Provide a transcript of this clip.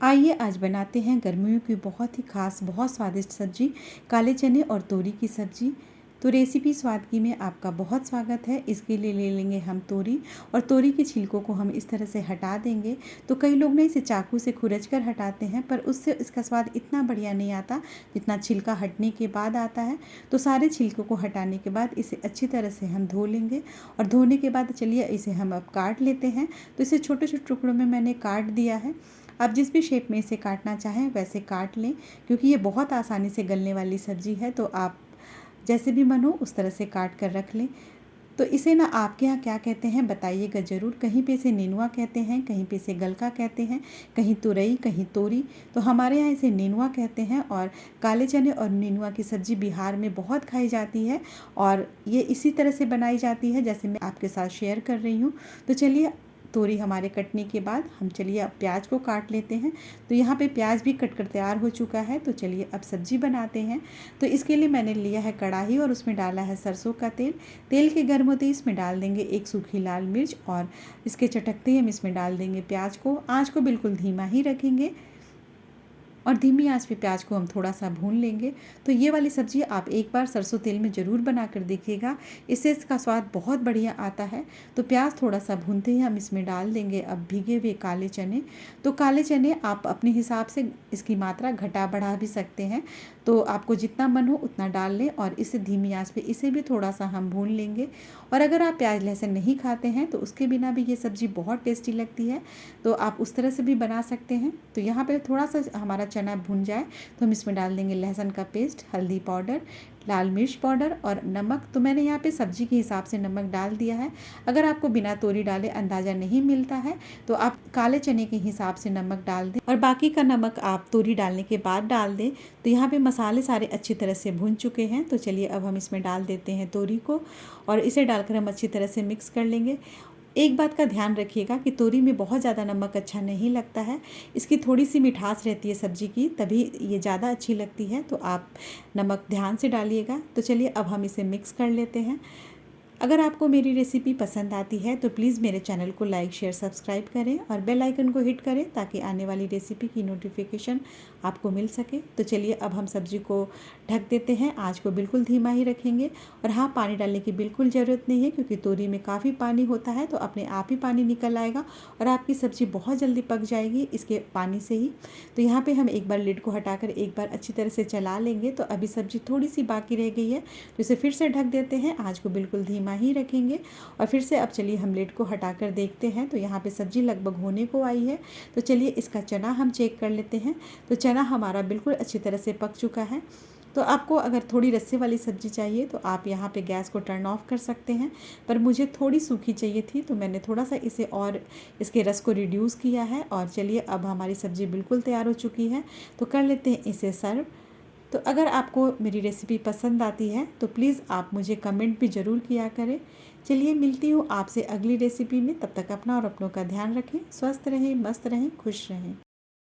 आइए आज बनाते हैं गर्मियों की बहुत ही ख़ास बहुत स्वादिष्ट सब्जी काले चने और तोरी की सब्जी। तो रेसिपी स्वाद की में आपका बहुत स्वागत है। इसके लिए ले लेंगे हम तोरी और तोरी के छिलकों को हम इस तरह से हटा देंगे। तो कई लोग ना इसे चाकू से खुरच कर हटाते हैं, पर उससे इसका स्वाद इतना बढ़िया नहीं आता जितना छिलका हटने के बाद आता है। तो सारे छिलकों को हटाने के बाद इसे अच्छी तरह से हम धो लेंगे और धोने के बाद चलिए इसे हम अब काट लेते हैं। तो इसे छोटे छोटे टुकड़ों में मैंने काट दिया है। आप जिस भी शेप में इसे काटना चाहें वैसे काट लें, क्योंकि ये बहुत आसानी से गलने वाली सब्ज़ी है। तो आप जैसे भी मन हो उस तरह से काट कर रख लें। तो इसे ना आपके यहाँ क्या कहते हैं बताइएगा ज़रूर। कहीं पे इसे नेनुआ कहते हैं, कहीं पे इसे गलका कहते हैं, कहीं तुरई, कहीं तोरी। तो हमारे यहाँ इसे नेनुआ कहते हैं। और काले चने और नेनुआ की सब्ज़ी बिहार में बहुत खाई जाती है और ये इसी तरह से बनाई जाती है जैसे मैं आपके साथ शेयर कर रही हूँ। तो चलिए, तोरी हमारे कटने के बाद हम चलिए अब प्याज को काट लेते हैं। तो यहाँ पे प्याज भी कट कर तैयार हो चुका है। तो चलिए अब सब्ज़ी बनाते हैं। तो इसके लिए मैंने लिया है कढ़ाई और उसमें डाला है सरसों का तेल। तेल के गर्म होते ही इसमें डाल देंगे एक सूखी लाल मिर्च और इसके चटकते ही हम इसमें डाल देंगे प्याज को। आँच को बिल्कुल धीमा ही रखेंगे और धीमी आंच पे प्याज को हम थोड़ा सा भून लेंगे। तो ये वाली सब्ज़ी आप एक बार सरसों तेल में ज़रूर बना कर देखिएगा, इससे इसका स्वाद बहुत बढ़िया आता है। तो प्याज थोड़ा सा भूनते ही हम इसमें डाल देंगे अब भीगे हुए काले चने। तो काले चने आप अपने हिसाब से इसकी मात्रा घटा बढ़ा भी सकते हैं। तो आपको जितना मन हो उतना डाल लें और इसे धीमी आंच पे इसे भी थोड़ा सा हम भून लेंगे। और अगर आप प्याज लहसुन नहीं खाते हैं तो उसके बिना भी ये सब्ज़ी बहुत टेस्टी लगती है, तो आप उस तरह से भी बना सकते हैं। तो यहाँ पे थोड़ा सा हमारा चना भुन जाए तो हम इसमें डाल देंगे लहसुन का पेस्ट, हल्दी पाउडर, लाल मिर्च पाउडर और नमक। तो मैंने यहाँ पे सब्ज़ी के हिसाब से नमक डाल दिया है। अगर आपको बिना तोरी डाले अंदाज़ा नहीं मिलता है तो आप काले चने के हिसाब से नमक डाल दें और बाकी का नमक आप तोरी डालने के बाद डाल दें। तो यहाँ पे मसाले सारे अच्छी तरह से भुन चुके हैं। तो चलिए अब हम इसमें डाल देते हैं तोरी को और इसे डालकर हम अच्छी तरह से मिक्स कर लेंगे। एक बात का ध्यान रखिएगा कि तोरी में बहुत ज़्यादा नमक अच्छा नहीं लगता है। इसकी थोड़ी सी मिठास रहती है सब्ज़ी की, तभी ये ज़्यादा अच्छी लगती है। तो आप नमक ध्यान से डालिएगा। तो चलिए अब हम इसे मिक्स कर लेते हैं। अगर आपको मेरी रेसिपी पसंद आती है तो प्लीज़ मेरे चैनल को लाइक शेयर सब्सक्राइब करें और बेल आइकन को हिट करें ताकि आने वाली रेसिपी की नोटिफिकेशन आपको मिल सके। तो चलिए अब हम सब्ज़ी को ढक देते हैं। आँच को बिल्कुल धीमा ही रखेंगे और हाँ, पानी डालने की बिल्कुल ज़रूरत नहीं है क्योंकि तोरी में काफ़ी पानी होता है। तो अपने आप ही पानी निकल आएगा और आपकी सब्ज़ी बहुत जल्दी पक जाएगी इसके पानी से ही। तो यहाँ पर हम एक बार लिड को हटाकर एक बार अच्छी तरह से चला लेंगे। तो अभी सब्ज़ी थोड़ी सी बाकी रह गई है तो इसे फिर से ढक देते हैं। आँच को बिल्कुल धीमा ही रखेंगे और फिर से अब चलिए हम लिड को हटाकर देखते हैं। तो यहाँ पे सब्ज़ी लगभग होने को आई है। तो चलिए इसका चना हम चेक कर लेते हैं। तो चना हमारा बिल्कुल अच्छी तरह से पक चुका है। तो आपको अगर थोड़ी रस्से वाली सब्ज़ी चाहिए तो आप यहाँ पे गैस को टर्न ऑफ कर सकते हैं, पर मुझे थोड़ी सूखी चाहिए थी तो मैंने थोड़ा सा इसे और इसके रस को रिड्यूस किया है। और चलिए अब हमारी सब्ज़ी बिल्कुल तैयार हो चुकी है। तो कर लेते हैं इसे सर्व। तो अगर आपको मेरी रेसिपी पसंद आती है तो प्लीज़ आप मुझे कमेंट भी ज़रूर किया करें। चलिए मिलती हूँ आपसे अगली रेसिपी में। तब तक अपना और अपनों का ध्यान रखें। स्वस्थ रहें, मस्त रहें, खुश रहें।